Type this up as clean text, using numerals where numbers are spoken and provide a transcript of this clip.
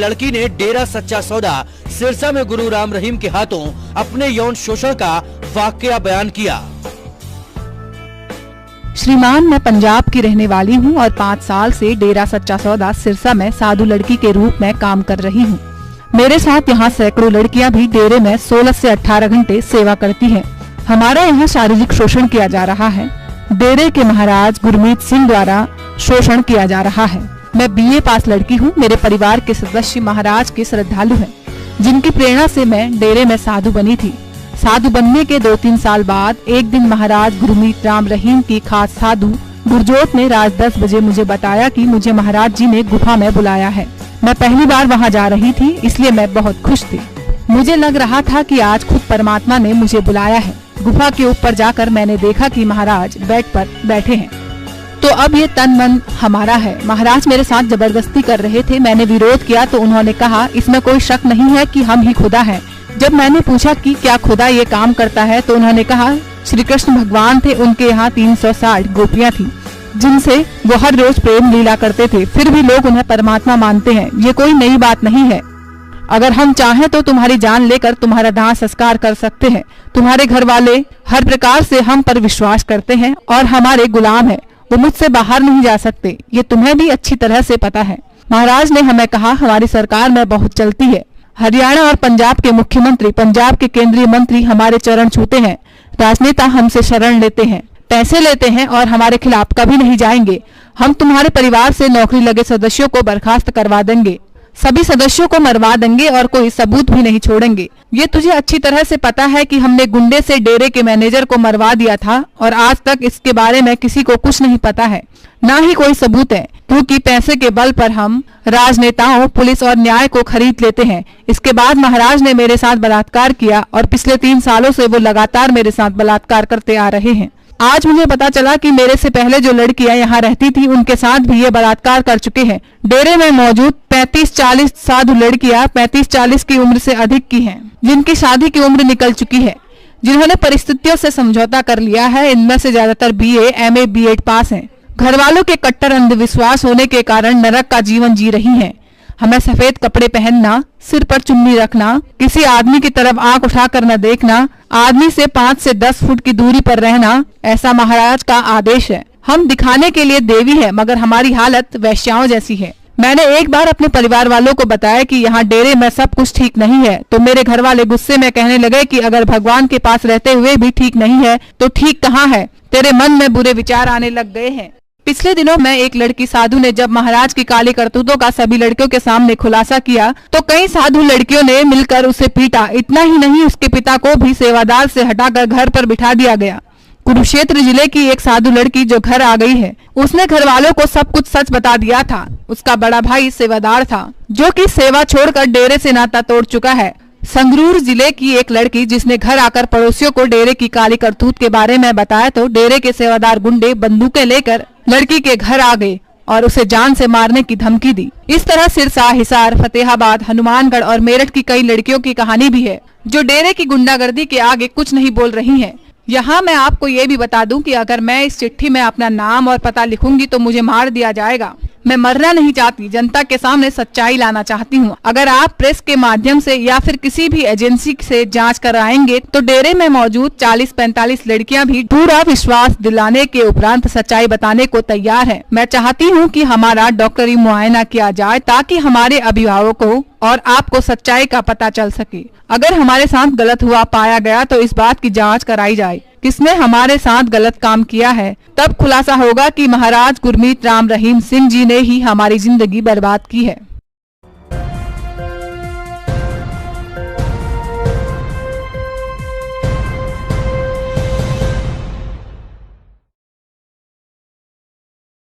लड़की ने डेरा सच्चा सौदा सिरसा में गुरु राम रहीम के हाथों अपने यौन शोषण का वाकया बयान किया। श्रीमान, मैं पंजाब की रहने वाली हूँ और 5 साल से डेरा सच्चा सौदा सिरसा में साधु लड़की के रूप में काम कर रही हूँ। मेरे साथ यहाँ सैकड़ों लड़कियाँ भी डेरे में 16 से 18 घंटे सेवा करती हैं। हमारा यहाँ शारीरिक शोषण किया जा रहा है। डेरे के महाराज गुरमीत सिंह द्वारा शोषण किया जा रहा है। मैं BA पास लड़की हूँ। मेरे परिवार के सदस्य महाराज के श्रद्धालु हैं, जिनकी प्रेरणा से मैं डेरे में साधु बनी थी। साधु बनने के 2-3 साल बाद एक दिन महाराज गुरमीत राम रहीम की खास साधु गुरजोत ने रात 10 बजे मुझे बताया कि मुझे महाराज जी ने गुफा में बुलाया है। मैं पहली बार वहां जा रही थी, इसलिए मैं बहुत खुश थी। मुझे लग रहा था कि आज खुद परमात्मा ने मुझे बुलाया है। गुफा के ऊपर जाकर मैंने देखा कि महाराज बेड पर बैठे हैं। तो अब ये तन मन हमारा है। महाराज मेरे साथ जबरदस्ती कर रहे थे। मैंने विरोध किया तो उन्होंने कहा, इसमें कोई शक नहीं है कि हम ही खुदा हैं। जब मैंने पूछा कि क्या खुदा ये काम करता है तो उन्होंने कहा, श्री कृष्ण भगवान थे, उनके यहाँ 360 गोपियाँ थी, जिनसे वो हर रोज प्रेम लीला करते थे। फिर भी लोग उन्हें परमात्मा मानते हैं। ये कोई नई बात नहीं है। अगर हम चाहें तो तुम्हारी जान लेकर तुम्हारा दाह संस्कार कर सकते हैं। तुम्हारे घर वाले हर प्रकार से हम पर विश्वास करते हैं और हमारे गुलाम हैं। वो मुझसे बाहर नहीं जा सकते। ये तुम्हें भी अच्छी तरह से पता है। महाराज ने हमें कहा, हमारी सरकार में बहुत चलती है। हरियाणा और पंजाब के मुख्यमंत्री, पंजाब के केंद्रीय मंत्री हमारे चरण छूते हैं। राजनेता हमसे शरण लेते हैं, पैसे लेते हैं और हमारे खिलाफ कभी नहीं जाएंगे। हम तुम्हारे परिवार से नौकरी लगे सदस्यों को बर्खास्त करवा देंगे, सभी सदस्यों को मरवा देंगे और कोई सबूत भी नहीं छोड़ेंगे। ये तुझे अच्छी तरह से पता है कि हमने गुंडे से डेरे के मैनेजर को मरवा दिया था और आज तक इसके बारे में किसी को कुछ नहीं पता है, ना ही कोई सबूत है, क्योंकि पैसे के बल पर हम राजनेताओं, पुलिस और न्याय को खरीद लेते हैं। इसके बाद महाराज ने मेरे साथ बलात्कार किया और पिछले 3 सालों से वो लगातार मेरे साथ बलात्कार करते आ रहे हैं। आज मुझे पता चला कि मेरे से पहले जो लड़कियां यहाँ रहती थी उनके साथ भी ये बलात्कार कर चुके हैं। डेरे में मौजूद 35-40 साधु लड़कियां 35-40 की उम्र से अधिक की हैं, जिनकी शादी की उम्र निकल चुकी है, जिन्होंने परिस्थितियों से समझौता कर लिया है। इनमें से ज्यादातर BA, MA, B.Ed पास हैं। घर वालों के कट्टर अंधविश्वास होने के कारण नरक का जीवन जी रही हैं। हमें सफेद कपड़े पहनना, सिर पर चुन्नी रखना, किसी आदमी की तरफ आंख उठाकर न देखना, आदमी से 5 से 10 फुट की दूरी पर रहना, ऐसा महाराज का आदेश है। हम दिखाने के लिए देवी है, मगर हमारी हालत वैश्याओं जैसी है। मैंने एक बार अपने परिवार वालों को बताया कि यहाँ डेरे में सब कुछ ठीक नहीं है, तो मेरे घर वाले गुस्से में कहने लगे कि अगर भगवान के पास रहते हुए भी ठीक नहीं है तो ठीक कहाँ है, तेरे मन में बुरे विचार आने लग गए हैं। पिछले दिनों में एक लड़की साधु ने जब महाराज की काली करतूतों का सभी लड़कियों के सामने खुलासा किया तो कई साधु लड़कियों ने मिलकर उसे पीटा। इतना ही नहीं, उसके पिता को भी सेवादार से हटाकर घर पर बिठा दिया गया। कुरुक्षेत्र जिले की एक साधु लड़की जो घर आ गई है, उसने घर वालों को सब कुछ सच बता दिया था। उसका बड़ा भाई सेवादार था, जो कि सेवा छोड़कर डेरे से नाता तोड़ चुका है। संगरूर जिले की एक लड़की जिसने घर आकर पड़ोसियों को डेरे की काली करतूत के बारे में बताया तो डेरे के सेवादार गुंडे बंदूकें लेकर लड़की के घर आ गए और उसे जान से मारने की धमकी दी। इस तरह सिरसा, हिसार, फतेहाबाद, हनुमानगढ़ और मेरठ की कई लड़कियों की कहानी भी है, जो डेरे की गुंडागर्दी के आगे कुछ नहीं बोल रही हैं। यहाँ मैं आपको ये भी बता दूं कि अगर मैं इस चिट्ठी में अपना नाम और पता लिखूंगी तो मुझे मार दिया जाएगा। मैं मरना नहीं चाहती, जनता के सामने सच्चाई लाना चाहती हूँ। अगर आप प्रेस के माध्यम से या फिर किसी भी एजेंसी से जांच कराएंगे तो डेरे में मौजूद 40-45 लड़कियां भी पूरा विश्वास दिलाने के उपरांत सच्चाई बताने को तैयार है। मैं चाहती हूँ कि हमारा डॉक्टरी मुआयना किया जाए ताकि हमारे अभिभावकों और आपको सच्चाई का पता चल सके। अगर हमारे साथ गलत हुआ पाया गया तो इस बात की जांच कराई जाए किसने हमारे साथ गलत काम किया है। तब खुलासा होगा कि महाराज गुरमीत राम रहीम सिंह जी ने ही हमारी जिंदगी बर्बाद की है।